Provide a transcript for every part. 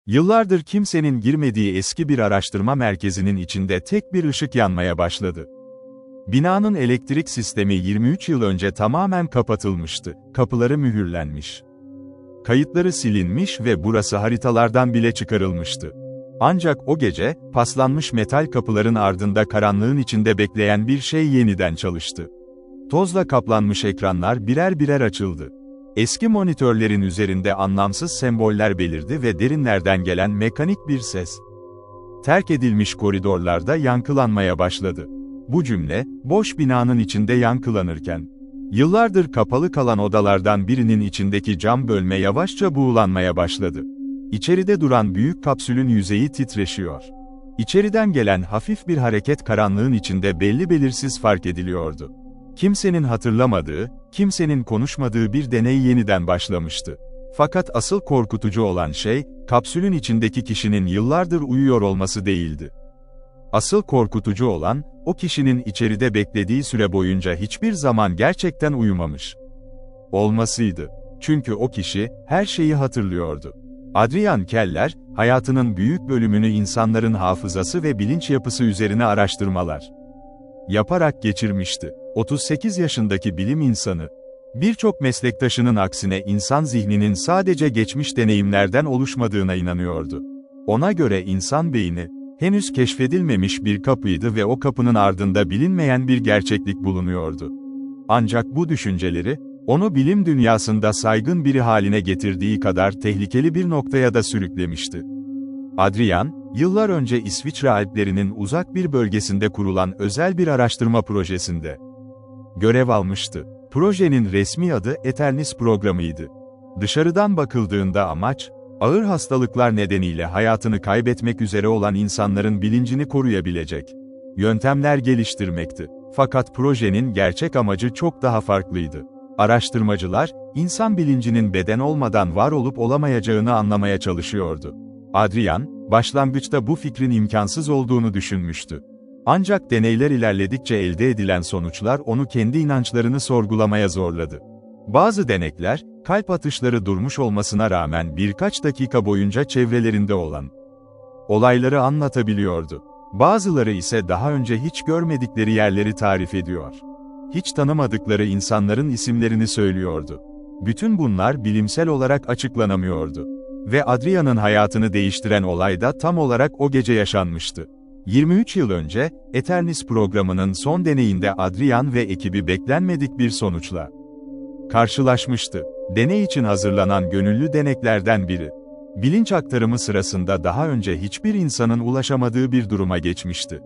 Yıllardır kimsenin girmediği eski bir araştırma merkezinin içinde tek bir ışık yanmaya başladı. Binanın elektrik sistemi 23 yıl önce tamamen kapatılmıştı, kapıları mühürlenmiş. Kayıtları silinmiş ve burası haritalardan bile çıkarılmıştı. Ancak o gece, paslanmış metal kapıların ardında karanlığın içinde bekleyen bir şey yeniden çalıştı. Tozla kaplanmış ekranlar birer birer açıldı. Eski monitörlerin üzerinde anlamsız semboller belirdi ve derinlerden gelen mekanik bir ses. Terk edilmiş koridorlarda yankılanmaya başladı. Bu cümle, boş binanın içinde yankılanırken, yıllardır kapalı kalan odalardan birinin içindeki cam bölme yavaşça buğulanmaya başladı. İçeride duran büyük kapsülün yüzeyi titreşiyor. İçeriden gelen hafif bir hareket karanlığın içinde belli belirsiz fark ediliyordu. Kimsenin hatırlamadığı, kimsenin konuşmadığı bir deney yeniden başlamıştı. Fakat asıl korkutucu olan şey, kapsülün içindeki kişinin yıllardır uyuyor olması değildi. Asıl korkutucu olan, o kişinin içeride beklediği süre boyunca hiçbir zaman gerçekten uyumamış olmasıydı. Çünkü o kişi, her şeyi hatırlıyordu. Adrian Keller, hayatının büyük bölümünü insanların hafızası ve bilinç yapısı üzerine araştırmalar yaparak geçirmişti. 38 yaşındaki bilim insanı, birçok meslektaşının aksine insan zihninin sadece geçmiş deneyimlerden oluşmadığına inanıyordu. Ona göre insan beyni, henüz keşfedilmemiş bir kapıydı ve o kapının ardında bilinmeyen bir gerçeklik bulunuyordu. Ancak bu düşünceleri, onu bilim dünyasında saygın biri haline getirdiği kadar tehlikeli bir noktaya da sürüklemişti. Adrian, yıllar önce İsviçre Alplerinin uzak bir bölgesinde kurulan özel bir araştırma projesinde görev almıştı. Projenin resmi adı Eternis programıydı. Dışarıdan bakıldığında amaç, ağır hastalıklar nedeniyle hayatını kaybetmek üzere olan insanların bilincini koruyabilecek yöntemler geliştirmekti. Fakat projenin gerçek amacı çok daha farklıydı. Araştırmacılar, insan bilincinin beden olmadan var olup olamayacağını anlamaya çalışıyordu. Adrian, başlangıçta bu fikrin imkansız olduğunu düşünmüştü. Ancak deneyler ilerledikçe elde edilen sonuçlar onu kendi inançlarını sorgulamaya zorladı. Bazı denekler, kalp atışları durmuş olmasına rağmen birkaç dakika boyunca çevrelerinde olan olayları anlatabiliyordu. Bazıları ise daha önce hiç görmedikleri yerleri tarif ediyor. Hiç tanımadıkları insanların isimlerini söylüyordu. Bütün bunlar bilimsel olarak açıklanamıyordu. Ve Adrian'ın hayatını değiştiren olay da tam olarak o gece yaşanmıştı. 23 yıl önce, Eternis programının son deneyinde Adrian ve ekibi beklenmedik bir sonuçla karşılaşmıştı. Deney için hazırlanan gönüllü deneklerden biri, bilinç aktarımı sırasında daha önce hiçbir insanın ulaşamadığı bir duruma geçmişti.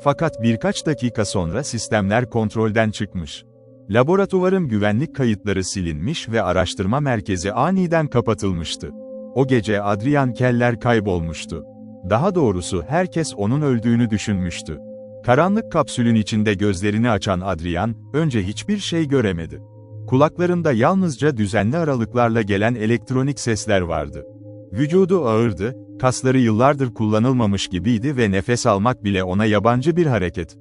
Fakat birkaç dakika sonra sistemler kontrolden çıkmış. Laboratuvarın güvenlik kayıtları silinmiş ve araştırma merkezi aniden kapatılmıştı. O gece Adrian Keller kaybolmuştu. Daha doğrusu herkes onun öldüğünü düşünmüştü. Karanlık kapsülün içinde gözlerini açan Adrian, önce hiçbir şey göremedi. Kulaklarında yalnızca düzenli aralıklarla gelen elektronik sesler vardı. Vücudu ağırdı, kasları yıllardır kullanılmamış gibiydi ve nefes almak bile ona yabancı bir hareket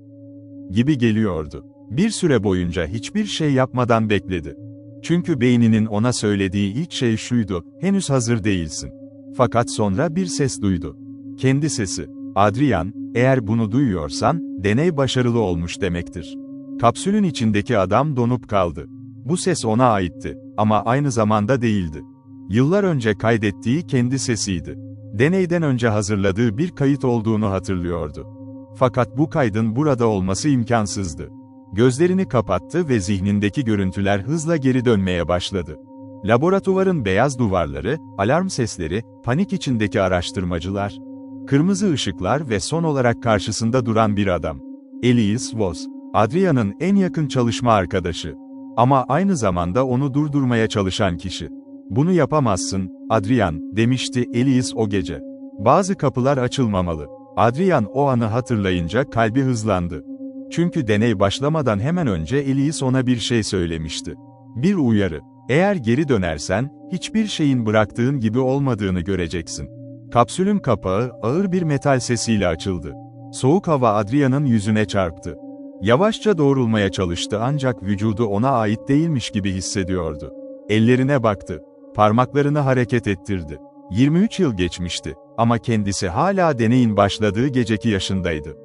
gibi geliyordu. Bir süre boyunca hiçbir şey yapmadan bekledi. Çünkü beyninin ona söylediği ilk şey şuydu, henüz hazır değilsin. Fakat sonra bir ses duydu. Kendi sesi. Adrian, eğer bunu duyuyorsan, deney başarılı olmuş demektir. Kapsülün içindeki adam donup kaldı. Bu ses ona aitti, ama aynı zamanda değildi. Yıllar önce kaydettiği kendi sesiydi. Deneyden önce hazırladığı bir kayıt olduğunu hatırlıyordu. Fakat bu kaydın burada olması imkansızdı. Gözlerini kapattı ve zihnindeki görüntüler hızla geri dönmeye başladı. Laboratuvarın beyaz duvarları, alarm sesleri, panik içindeki araştırmacılar, kırmızı ışıklar ve son olarak karşısında duran bir adam. Elias Voss, Adrian'ın en yakın çalışma arkadaşı. Ama aynı zamanda onu durdurmaya çalışan kişi. "Bunu yapamazsın, Adrian," demişti Elias o gece. "Bazı kapılar açılmamalı." Adrian o anı hatırlayınca kalbi hızlandı. Çünkü deney başlamadan hemen önce Elias ona bir şey söylemişti. Bir uyarı. "Eğer geri dönersen, hiçbir şeyin bıraktığın gibi olmadığını göreceksin." Kapsülün kapağı, ağır bir metal sesiyle açıldı. Soğuk hava Adrian'ın yüzüne çarptı. Yavaşça doğrulmaya çalıştı ancak vücudu ona ait değilmiş gibi hissediyordu. Ellerine baktı. Parmaklarını hareket ettirdi. 23 yıl geçmişti. Ama kendisi hala deneyin başladığı geceki yaşındaydı.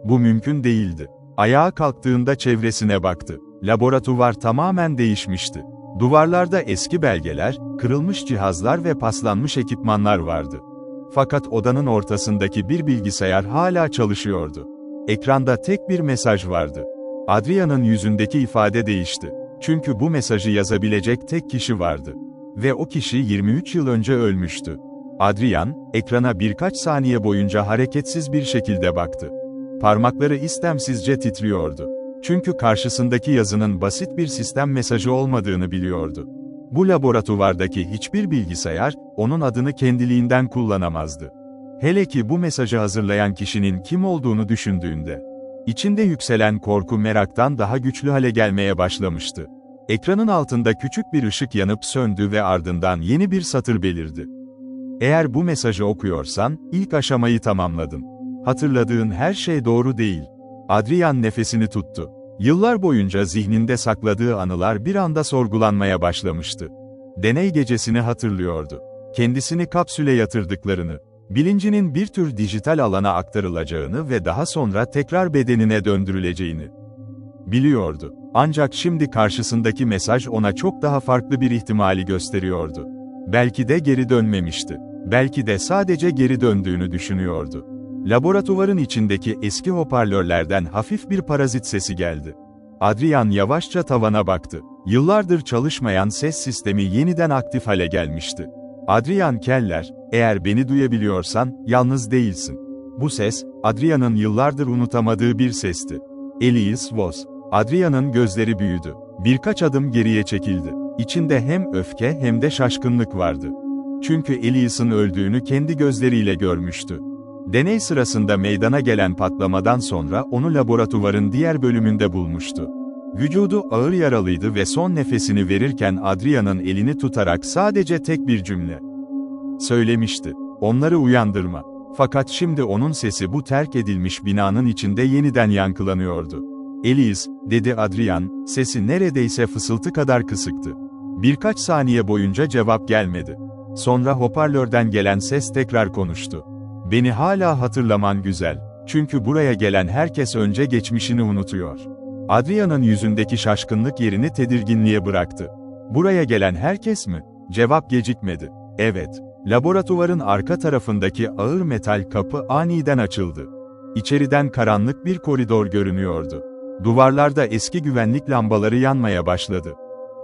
Bu mümkün değildi. Ayağa kalktığında çevresine baktı. Laboratuvar tamamen değişmişti. Duvarlarda eski belgeler, kırılmış cihazlar ve paslanmış ekipmanlar vardı. Fakat odanın ortasındaki bir bilgisayar hala çalışıyordu. Ekranda tek bir mesaj vardı. Adrian'ın yüzündeki ifade değişti. Çünkü bu mesajı yazabilecek tek kişi vardı. Ve o kişi 23 yıl önce ölmüştü. Adrian, ekrana birkaç saniye boyunca hareketsiz bir şekilde baktı. Parmakları istemsizce titriyordu. Çünkü karşısındaki yazının basit bir sistem mesajı olmadığını biliyordu. Bu laboratuvardaki hiçbir bilgisayar, onun adını kendiliğinden kullanamazdı. Hele ki bu mesajı hazırlayan kişinin kim olduğunu düşündüğünde. İçinde yükselen korku meraktan daha güçlü hale gelmeye başlamıştı. Ekranın altında küçük bir ışık yanıp söndü ve ardından yeni bir satır belirdi. Eğer bu mesajı okuyorsan, ilk aşamayı tamamladın. Hatırladığın her şey doğru değil. Adrian nefesini tuttu. Yıllar boyunca zihninde sakladığı anılar bir anda sorgulanmaya başlamıştı. Deney gecesini hatırlıyordu. Kendisini kapsüle yatırdıklarını, bilincinin bir tür dijital alana aktarılacağını ve daha sonra tekrar bedenine döndürüleceğini biliyordu. Ancak şimdi karşısındaki mesaj ona çok daha farklı bir ihtimali gösteriyordu. Belki de geri dönmemişti. Belki de sadece geri döndüğünü düşünüyordu. Laboratuvarın içindeki eski hoparlörlerden hafif bir parazit sesi geldi. Adrian yavaşça tavana baktı. Yıllardır çalışmayan ses sistemi yeniden aktif hale gelmişti. Adrian Keller, eğer beni duyabiliyorsan, yalnız değilsin. Bu ses, Adrian'ın yıllardır unutamadığı bir sesti. Elias Voss. Adrian'ın gözleri büyüdü. Birkaç adım geriye çekildi. İçinde hem öfke hem de şaşkınlık vardı. Çünkü Elias'ın öldüğünü kendi gözleriyle görmüştü. Deney sırasında meydana gelen patlamadan sonra onu laboratuvarın diğer bölümünde bulmuştu. Vücudu ağır yaralıydı ve son nefesini verirken Adrian'ın elini tutarak sadece tek bir cümle söylemişti. Onları uyandırma. Fakat şimdi onun sesi bu terk edilmiş binanın içinde yeniden yankılanıyordu. Elias, dedi Adrian, sesi neredeyse fısıltı kadar kısıktı. Birkaç saniye boyunca cevap gelmedi. Sonra hoparlörden gelen ses tekrar konuştu. Beni hala hatırlaman güzel. Çünkü buraya gelen herkes önce geçmişini unutuyor. Adrian'ın yüzündeki şaşkınlık yerini tedirginliğe bıraktı. Buraya gelen herkes mi? Cevap gecikmedi. Evet. Laboratuvarın arka tarafındaki ağır metal kapı aniden açıldı. İçeriden karanlık bir koridor görünüyordu. Duvarlarda eski güvenlik lambaları yanmaya başladı.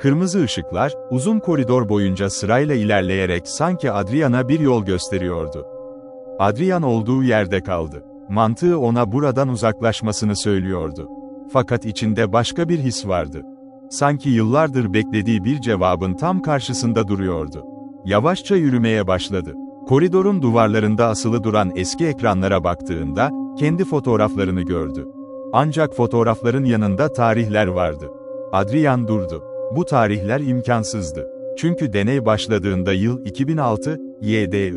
Kırmızı ışıklar, uzun koridor boyunca sırayla ilerleyerek sanki Adrian'a bir yol gösteriyordu. Adrian olduğu yerde kaldı. Mantığı ona buradan uzaklaşmasını söylüyordu. Fakat içinde başka bir his vardı. Sanki yıllardır beklediği bir cevabın tam karşısında duruyordu. Yavaşça yürümeye başladı. Koridorun duvarlarında asılı duran eski ekranlara baktığında, kendi fotoğraflarını gördü. Ancak fotoğrafların yanında tarihler vardı. Adrian durdu. Bu tarihler imkansızdı. Çünkü deney başladığında yıl 2006, YDI.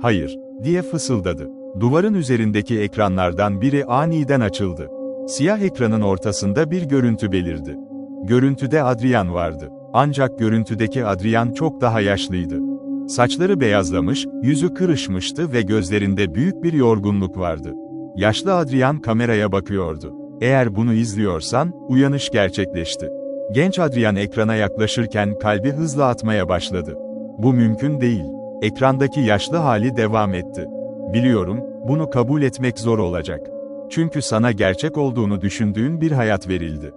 Hayır, diye fısıldadı. Duvarın üzerindeki ekranlardan biri aniden açıldı. Siyah ekranın ortasında bir görüntü belirdi. Görüntüde Adrian vardı. Ancak görüntüdeki Adrian çok daha yaşlıydı. Saçları beyazlamış, yüzü kırışmıştı ve gözlerinde büyük bir yorgunluk vardı. Yaşlı Adrian kameraya bakıyordu. Eğer bunu izliyorsan, uyanış gerçekleşti. Genç Adrian ekrana yaklaşırken kalbi hızla atmaya başladı. Bu mümkün değil. Ekrandaki yaşlı hali devam etti. Biliyorum, bunu kabul etmek zor olacak. Çünkü sana gerçek olduğunu düşündüğün bir hayat verildi.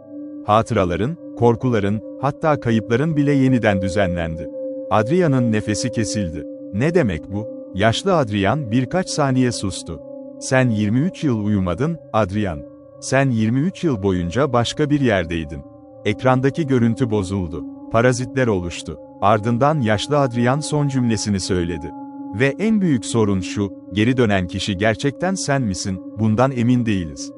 Hatıraların, korkuların, hatta kayıpların bile yeniden düzenlendi. Adrian'ın nefesi kesildi. Ne demek bu? Yaşlı Adrian birkaç saniye sustu. Sen 23 yıl uyumadın, Adrian. Sen 23 yıl boyunca başka bir yerdeydin. Ekrandaki görüntü bozuldu. Parazitler oluştu. Ardından yaşlı Adrian son cümlesini söyledi. Ve en büyük sorun şu, geri dönen kişi gerçekten sen misin, bundan emin değiliz.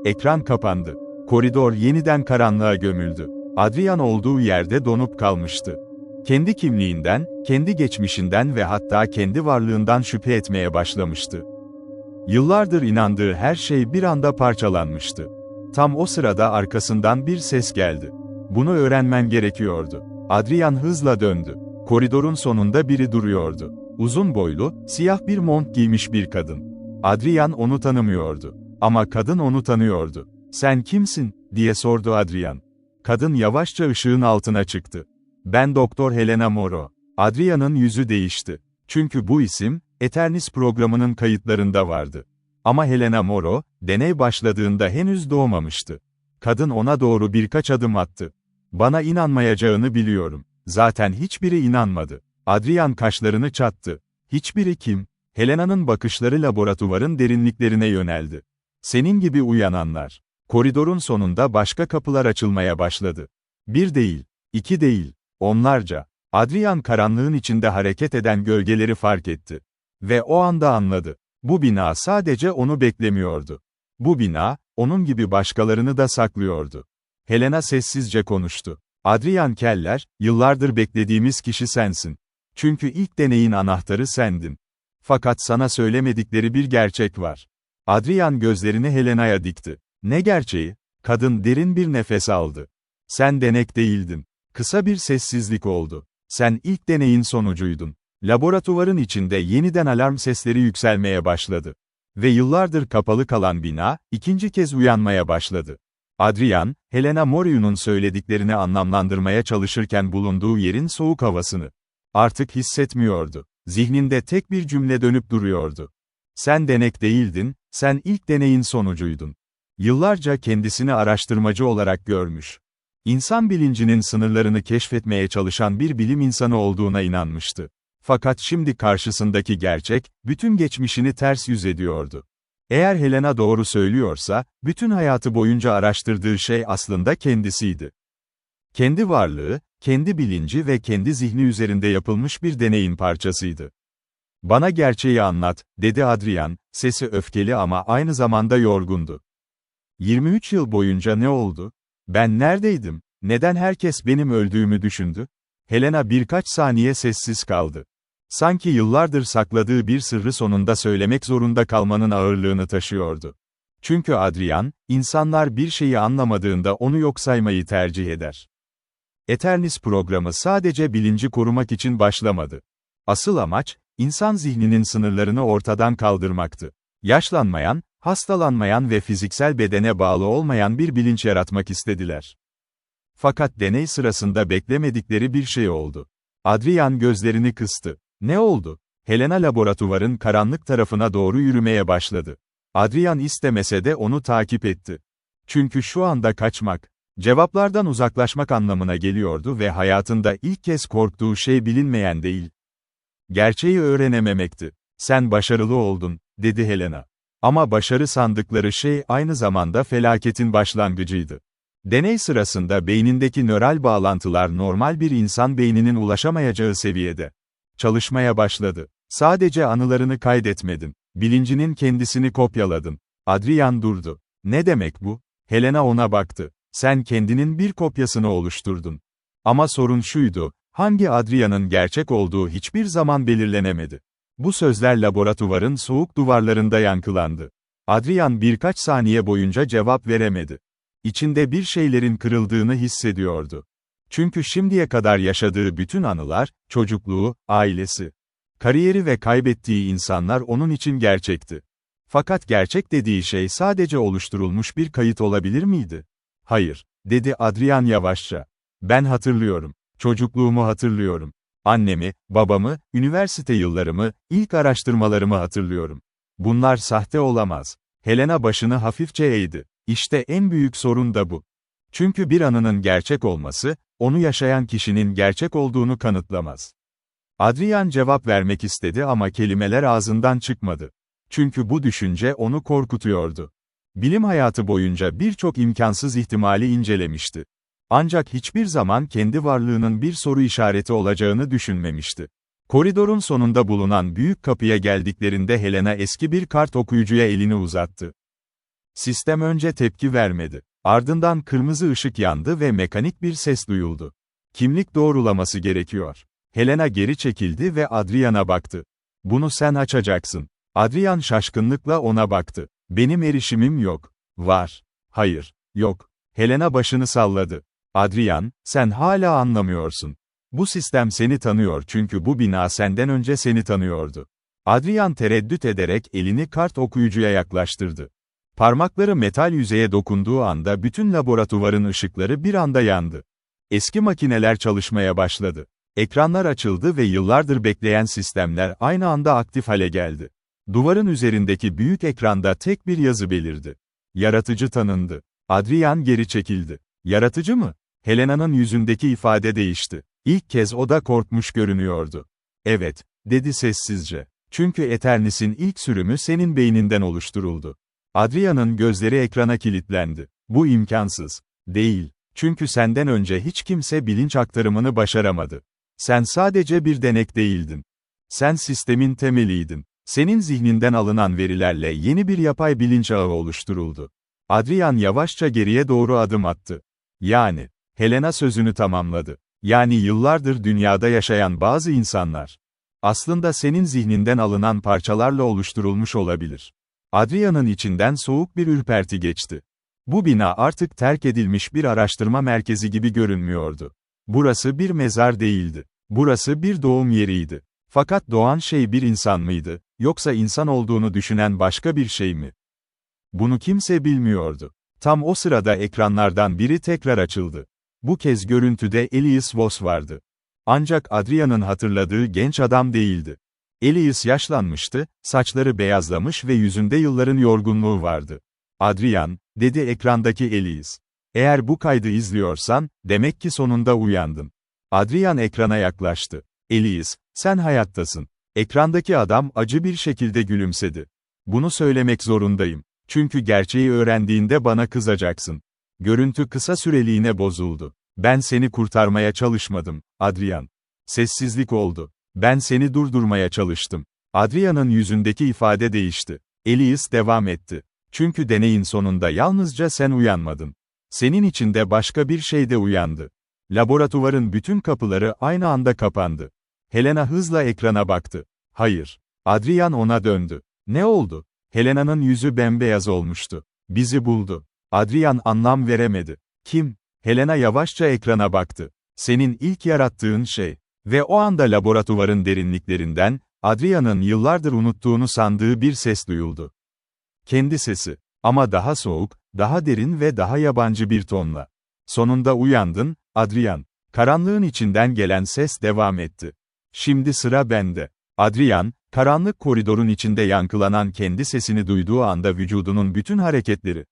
Ekran kapandı. Koridor yeniden karanlığa gömüldü. Adrian olduğu yerde donup kalmıştı. Kendi kimliğinden, kendi geçmişinden ve hatta kendi varlığından şüphe etmeye başlamıştı. Yıllardır inandığı her şey bir anda parçalanmıştı. Tam o sırada arkasından bir ses geldi. Bunu öğrenmen gerekiyordu. Adrian hızla döndü. Koridorun sonunda biri duruyordu. Uzun boylu, siyah bir mont giymiş bir kadın. Adrian onu tanımıyordu. Ama kadın onu tanıyordu. "Sen kimsin?" diye sordu Adrian. Kadın yavaşça ışığın altına çıktı. "Ben Doktor Helena Moro." Adrian'ın yüzü değişti. Çünkü bu isim, Eternis programının kayıtlarında vardı. Ama Helena Moro, deney başladığında henüz doğmamıştı. Kadın ona doğru birkaç adım attı. "Bana inanmayacağını biliyorum." Zaten hiçbiri inanmadı. Adrian kaşlarını çattı. "Hiçbiri kim?" Helena'nın bakışları laboratuvarın derinliklerine yöneldi. "Senin gibi uyananlar." Koridorun sonunda başka kapılar açılmaya başladı. Bir değil, iki değil, onlarca. Adrian karanlığın içinde hareket eden gölgeleri fark etti. Ve o anda anladı. Bu bina sadece onu beklemiyordu. Bu bina, onun gibi başkalarını da saklıyordu. Helena sessizce konuştu. "Adrian Keller, yıllardır beklediğimiz kişi sensin. Çünkü ilk deneyin anahtarı sendin. Fakat sana söylemedikleri bir gerçek var." Adrian gözlerini Helena'ya dikti. "Ne gerçeği?" Kadın derin bir nefes aldı. "Sen denek değildin." Kısa bir sessizlik oldu. "Sen ilk deneyin sonucuydun." Laboratuvarın içinde yeniden alarm sesleri yükselmeye başladı. Ve yıllardır kapalı kalan bina, ikinci kez uyanmaya başladı. Adrian, Helena Moriu'nun söylediklerini anlamlandırmaya çalışırken bulunduğu yerin soğuk havasını artık hissetmiyordu. Zihninde tek bir cümle dönüp duruyordu. "Sen denek değildin, sen ilk deneyin sonucuydun." Yıllarca kendisini araştırmacı olarak görmüş. İnsan bilincinin sınırlarını keşfetmeye çalışan bir bilim insanı olduğuna inanmıştı. Fakat şimdi karşısındaki gerçek, bütün geçmişini ters yüz ediyordu. Eğer Helena doğru söylüyorsa, bütün hayatı boyunca araştırdığı şey aslında kendisiydi. Kendi varlığı, kendi bilinci ve kendi zihni üzerinde yapılmış bir deneyin parçasıydı. "Bana gerçeği anlat," dedi Adrian, sesi öfkeli ama aynı zamanda yorgundu. 23 yıl boyunca ne oldu? Ben neredeydim? Neden herkes benim öldüğümü düşündü? Helena birkaç saniye sessiz kaldı. Sanki yıllardır sakladığı bir sırrı sonunda söylemek zorunda kalmanın ağırlığını taşıyordu. Çünkü Adrian, insanlar bir şeyi anlamadığında onu yok saymayı tercih eder. Eternis programı sadece bilinci korumak için başlamadı. Asıl amaç, insan zihninin sınırlarını ortadan kaldırmaktı. Yaşlanmayan, hastalanmayan ve fiziksel bedene bağlı olmayan bir bilinç yaratmak istediler. Fakat deney sırasında beklemedikleri bir şey oldu. Adrian gözlerini kıstı. Ne oldu? Helena laboratuvarın karanlık tarafına doğru yürümeye başladı. Adrian istemese de onu takip etti. Çünkü şu anda kaçmak, cevaplardan uzaklaşmak anlamına geliyordu ve hayatında ilk kez korktuğu şey bilinmeyen değil, gerçeği öğrenememekti. "Sen başarılı oldun," dedi Helena. Ama başarı sandıkları şey aynı zamanda felaketin başlangıcıydı. Deney sırasında beynindeki nöral bağlantılar normal bir insan beyninin ulaşamayacağı seviyede çalışmaya başladı. "Sadece anılarını kaydetmedin, bilincinin kendisini kopyaladın." Adrian durdu. "Ne demek bu?" Helena ona baktı. "Sen kendinin bir kopyasını oluşturdun." Ama sorun şuydu, hangi Adrian'ın gerçek olduğu hiçbir zaman belirlenemedi. Bu sözler laboratuvarın soğuk duvarlarında yankılandı. Adrian birkaç saniye boyunca cevap veremedi. İçinde bir şeylerin kırıldığını hissediyordu. Çünkü şimdiye kadar yaşadığı bütün anılar, çocukluğu, ailesi, kariyeri ve kaybettiği insanlar onun için gerçekti. Fakat gerçek dediği şey sadece oluşturulmuş bir kayıt olabilir miydi? "Hayır," dedi Adrian yavaşça. "Ben hatırlıyorum. Çocukluğumu hatırlıyorum. Annemi, babamı, üniversite yıllarımı, ilk araştırmalarımı hatırlıyorum. Bunlar sahte olamaz." Helena başını hafifçe eğdi. "İşte en büyük sorun da bu. Çünkü bir anının gerçek olması, onu yaşayan kişinin gerçek olduğunu kanıtlamaz." Adrian cevap vermek istedi ama kelimeler ağzından çıkmadı. Çünkü bu düşünce onu korkutuyordu. Bilim hayatı boyunca birçok imkansız ihtimali incelemişti. Ancak hiçbir zaman kendi varlığının bir soru işareti olacağını düşünmemişti. Koridorun sonunda bulunan büyük kapıya geldiklerinde Helena eski bir kart okuyucuya elini uzattı. Sistem önce tepki vermedi. Ardından kırmızı ışık yandı ve mekanik bir ses duyuldu. "Kimlik doğrulaması gerekiyor." Helena geri çekildi ve Adrian'a baktı. "Bunu sen açacaksın." Adrian şaşkınlıkla ona baktı. "Benim erişimim yok." "Var." "Hayır." "Yok." Helena başını salladı. "Adrian, sen hala anlamıyorsun." Bu sistem seni tanıyor çünkü bu bina senden önce seni tanıyordu. Adrian tereddüt ederek elini kart okuyucuya yaklaştırdı. Parmakları metal yüzeye dokunduğu anda bütün laboratuvarın ışıkları bir anda yandı. Eski makineler çalışmaya başladı. Ekranlar açıldı ve yıllardır bekleyen sistemler aynı anda aktif hale geldi. Duvarın üzerindeki büyük ekranda tek bir yazı belirdi. Yaratıcı tanındı. Adrian geri çekildi. Yaratıcı mı? Helena'nın yüzündeki ifade değişti. İlk kez o da korkmuş görünüyordu. Evet, dedi sessizce. Çünkü Eternis'in ilk sürümü senin beyninden oluşturuldu. Adrian'ın gözleri ekrana kilitlendi. Bu imkansız. Değil. Çünkü senden önce hiç kimse bilinç aktarımını başaramadı. Sen sadece bir denek değildin. Sen sistemin temeliydin. Senin zihninden alınan verilerle yeni bir yapay bilinç ağı oluşturuldu. Adrian yavaşça geriye doğru adım attı. Yani, Helena sözünü tamamladı. Yani yıllardır dünyada yaşayan bazı insanlar. Aslında senin zihninden alınan parçalarla oluşturulmuş olabilir. Adrian'ın içinden soğuk bir ürperti geçti. Bu bina artık terk edilmiş bir araştırma merkezi gibi görünmüyordu. Burası bir mezar değildi. Burası bir doğum yeriydi. Fakat doğan şey bir insan mıydı, yoksa insan olduğunu düşünen başka bir şey mi? Bunu kimse bilmiyordu. Tam o sırada ekranlardan biri tekrar açıldı. Bu kez görüntüde Elias Voss vardı. Ancak Adrian'ın hatırladığı genç adam değildi. Elias yaşlanmıştı, saçları beyazlamış ve yüzünde yılların yorgunluğu vardı. Adrian, dedi ekrandaki Elias. Eğer bu kaydı izliyorsan, demek ki sonunda uyandın. Adrian ekrana yaklaştı. Elias, sen hayattasın. Ekrandaki adam acı bir şekilde gülümsedi. Bunu söylemek zorundayım. Çünkü gerçeği öğrendiğinde bana kızacaksın. Görüntü kısa süreliğine bozuldu. Ben seni kurtarmaya çalışmadım, Adrian. Sessizlik oldu. Ben seni durdurmaya çalıştım. Adrian'ın yüzündeki ifade değişti. Elias devam etti. Çünkü deneyin sonunda yalnızca sen uyanmadın. Senin içinde başka bir şey de uyandı. Laboratuvarın bütün kapıları aynı anda kapandı. Helena hızla ekrana baktı. Hayır. Adrian ona döndü. Ne oldu? Helena'nın yüzü bembeyaz olmuştu. Bizi buldu. Adrian anlam veremedi. Kim? Helena yavaşça ekrana baktı. Senin ilk yarattığın şey. Ve o anda laboratuvarın derinliklerinden, Adrian'ın yıllardır unuttuğunu sandığı bir ses duyuldu. Kendi sesi. Ama daha soğuk, daha derin ve daha yabancı bir tonla. Sonunda uyandın, Adrian. Karanlığın içinden gelen ses devam etti. Şimdi sıra bende. Adrian, karanlık koridorun içinde yankılanan kendi sesini duyduğu anda vücudunun bütün hareketleri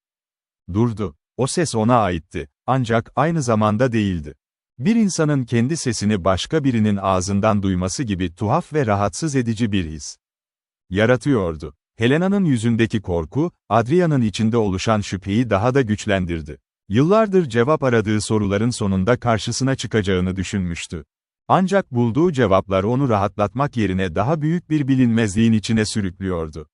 durdu. O ses ona aitti, ancak aynı zamanda değildi. Bir insanın kendi sesini başka birinin ağzından duyması gibi tuhaf ve rahatsız edici bir his yaratıyordu. Helena'nın yüzündeki korku, Adrian'ın içinde oluşan şüpheyi daha da güçlendirdi. Yıllardır cevap aradığı soruların sonunda karşısına çıkacağını düşünmüştü. Ancak bulduğu cevaplar onu rahatlatmak yerine daha büyük bir bilinmezliğin içine sürüklüyordu.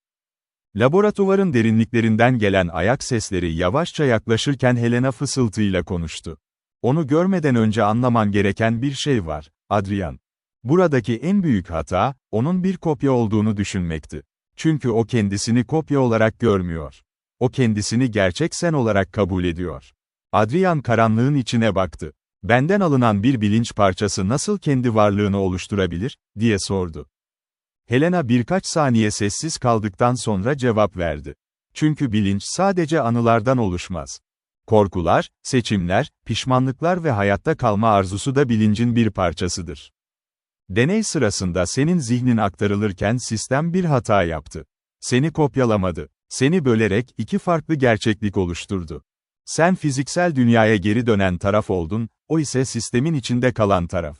Laboratuvarın derinliklerinden gelen ayak sesleri yavaşça yaklaşırken Helena fısıltıyla konuştu. Onu görmeden önce anlaman gereken bir şey var, Adrian. Buradaki en büyük hata, onun bir kopya olduğunu düşünmekti. Çünkü o kendisini kopya olarak görmüyor. O kendisini gerçek sen olarak kabul ediyor. Adrian karanlığın içine baktı. Benden alınan bir bilinç parçası nasıl kendi varlığını oluşturabilir, diye sordu. Helena birkaç saniye sessiz kaldıktan sonra cevap verdi. Çünkü bilinç sadece anılardan oluşmaz. Korkular, seçimler, pişmanlıklar ve hayatta kalma arzusu da bilincin bir parçasıdır. Deney sırasında senin zihnin aktarılırken sistem bir hata yaptı. Seni kopyalamadı. Seni bölerek iki farklı gerçeklik oluşturdu. Sen fiziksel dünyaya geri dönen taraf oldun, o ise sistemin içinde kalan taraf.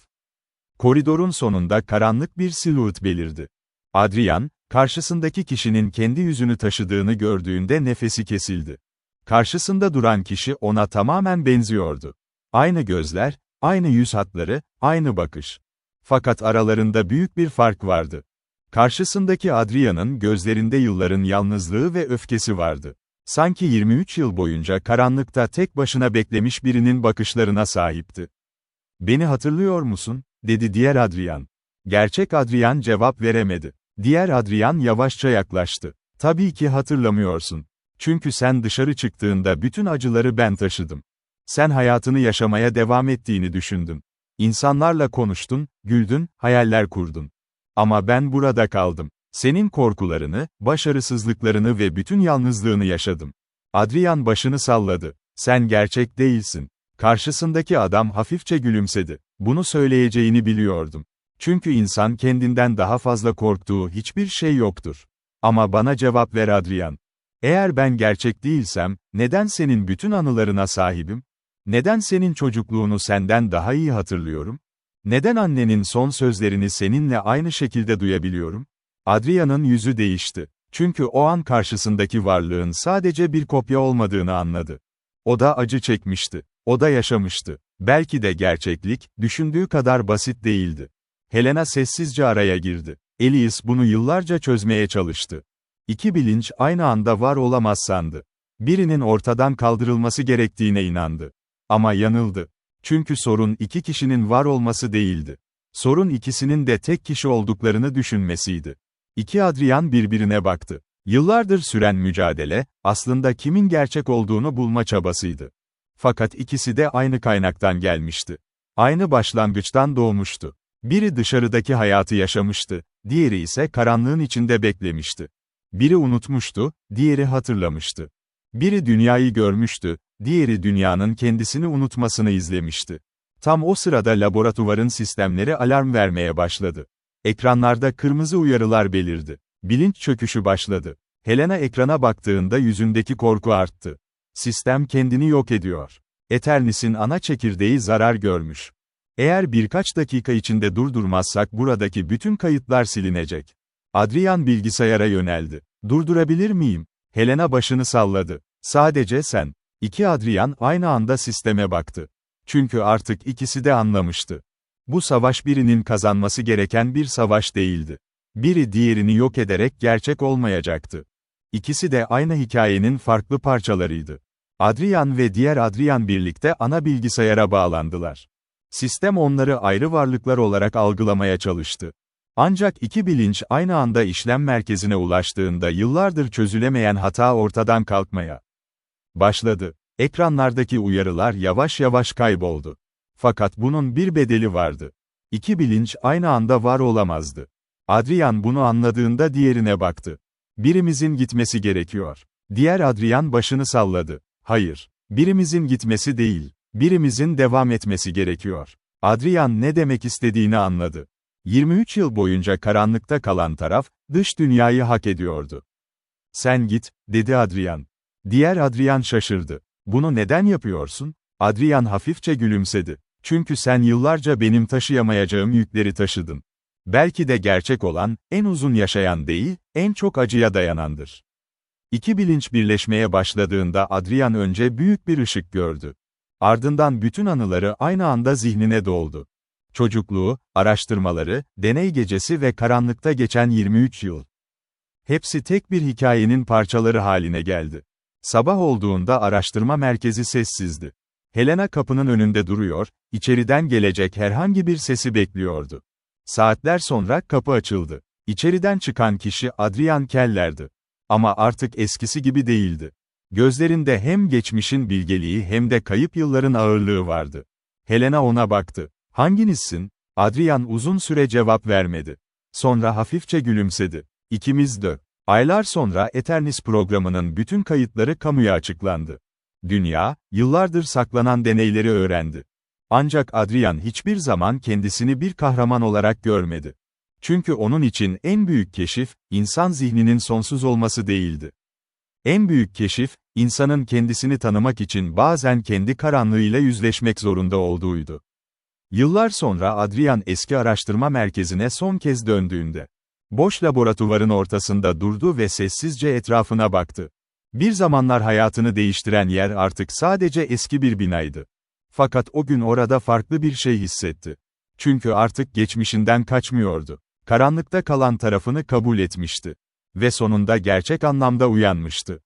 Koridorun sonunda karanlık bir silüet belirdi. Adrian, karşısındaki kişinin kendi yüzünü taşıdığını gördüğünde nefesi kesildi. Karşısında duran kişi ona tamamen benziyordu. Aynı gözler, aynı yüz hatları, aynı bakış. Fakat aralarında büyük bir fark vardı. Karşısındaki Adrian'ın gözlerinde yılların yalnızlığı ve öfkesi vardı. Sanki 23 yıl boyunca karanlıkta tek başına beklemiş birinin bakışlarına sahipti. "Beni hatırlıyor musun?" dedi diğer Adrian. Gerçek Adrian cevap veremedi. Diğer Adrian yavaşça yaklaştı. "Tabii ki hatırlamıyorsun. Çünkü sen dışarı çıktığında bütün acıları ben taşıdım. Sen hayatını yaşamaya devam ettiğini düşündün. İnsanlarla konuştun, güldün, hayaller kurdun. Ama ben burada kaldım. Senin korkularını, başarısızlıklarını ve bütün yalnızlığını yaşadım. Adrian başını salladı. Sen gerçek değilsin. Karşısındaki adam hafifçe gülümsedi. Bunu söyleyeceğini biliyordum. Çünkü insan kendinden daha fazla korktuğu hiçbir şey yoktur. Ama bana cevap ver Adrian. Eğer ben gerçek değilsem, neden senin bütün anılarına sahibim? Neden senin çocukluğunu senden daha iyi hatırlıyorum? Neden annenin son sözlerini seninle aynı şekilde duyabiliyorum? Adrian'ın yüzü değişti. Çünkü o an karşısındaki varlığın sadece bir kopya olmadığını anladı. O da acı çekmişti. O da yaşamıştı. Belki de gerçeklik, düşündüğü kadar basit değildi. Helena sessizce araya girdi. Elias bunu yıllarca çözmeye çalıştı. İki bilinç aynı anda var olamaz sandı. Birinin ortadan kaldırılması gerektiğine inandı. Ama yanıldı. Çünkü sorun iki kişinin var olması değildi. Sorun ikisinin de tek kişi olduklarını düşünmesiydi. İki Adrian birbirine baktı. Yıllardır süren mücadele, aslında kimin gerçek olduğunu bulma çabasıydı. Fakat ikisi de aynı kaynaktan gelmişti. Aynı başlangıçtan doğmuştu. Biri dışarıdaki hayatı yaşamıştı, diğeri ise karanlığın içinde beklemişti. Biri unutmuştu, diğeri hatırlamıştı. Biri dünyayı görmüştü, diğeri dünyanın kendisini unutmasını izlemişti. Tam o sırada laboratuvarın sistemleri alarm vermeye başladı. Ekranlarda kırmızı uyarılar belirdi. Bilinç çöküşü başladı. Helena ekrana baktığında yüzündeki korku arttı. Sistem kendini yok ediyor. Eternis'in ana çekirdeği zarar görmüş. Eğer birkaç dakika içinde durdurmazsak buradaki bütün kayıtlar silinecek. Adrian bilgisayara yöneldi. Durdurabilir miyim? Helena başını salladı. Sadece sen. İki Adrian aynı anda sisteme baktı. Çünkü artık ikisi de anlamıştı. Bu savaş birinin kazanması gereken bir savaş değildi. Biri diğerini yok ederek gerçek olmayacaktı. İkisi de aynı hikayenin farklı parçalarıydı. Adrian ve diğer Adrian birlikte ana bilgisayara bağlandılar. Sistem onları ayrı varlıklar olarak algılamaya çalıştı. Ancak iki bilinç aynı anda işlem merkezine ulaştığında yıllardır çözülemeyen hata ortadan kalkmaya başladı. Ekranlardaki uyarılar yavaş yavaş kayboldu. Fakat bunun bir bedeli vardı. İki bilinç aynı anda var olamazdı. Adrian bunu anladığında diğerine baktı. Birimizin gitmesi gerekiyor. Diğer Adrian başını salladı. Hayır. Birimizin gitmesi değil. Birimizin devam etmesi gerekiyor. Adrian ne demek istediğini anladı. 23 yıl boyunca karanlıkta kalan taraf, dış dünyayı hak ediyordu. Sen git, dedi Adrian. Diğer Adrian şaşırdı. Bunu neden yapıyorsun? Adrian hafifçe gülümsedi. Çünkü sen yıllarca benim taşıyamayacağım yükleri taşıdın. Belki de gerçek olan, en uzun yaşayan değil, en çok acıya dayanandır. İki bilinç birleşmeye başladığında Adrian önce büyük bir ışık gördü. Ardından bütün anıları aynı anda zihnine doldu. Çocukluğu, araştırmaları, deney gecesi ve karanlıkta geçen 23 yıl. Hepsi tek bir hikayenin parçaları haline geldi. Sabah olduğunda araştırma merkezi sessizdi. Helena kapının önünde duruyor, içeriden gelecek herhangi bir sesi bekliyordu. Saatler sonra kapı açıldı. İçeriden çıkan kişi Adrian Keller'di. Ama artık eskisi gibi değildi. Gözlerinde hem geçmişin bilgeliği hem de kayıp yılların ağırlığı vardı. Helena ona baktı. Hanginizsin? Adrian uzun süre cevap vermedi. Sonra hafifçe gülümsedi. İkimiz de. Aylar sonra Eternis programının bütün kayıtları kamuya açıklandı. Dünya, yıllardır saklanan deneyleri öğrendi. Ancak Adrian hiçbir zaman kendisini bir kahraman olarak görmedi. Çünkü onun için en büyük keşif, insan zihninin sonsuz olması değildi. En büyük keşif, insanın kendisini tanımak için bazen kendi karanlığıyla yüzleşmek zorunda olduğuydu. Yıllar sonra Adrian eski araştırma merkezine son kez döndüğünde, boş laboratuvarın ortasında durdu ve sessizce etrafına baktı. Bir zamanlar hayatını değiştiren yer artık sadece eski bir binaydı. Fakat o gün orada farklı bir şey hissetti. Çünkü artık geçmişinden kaçmıyordu. Karanlıkta kalan tarafını kabul etmişti. Ve sonunda gerçek anlamda uyanmıştı.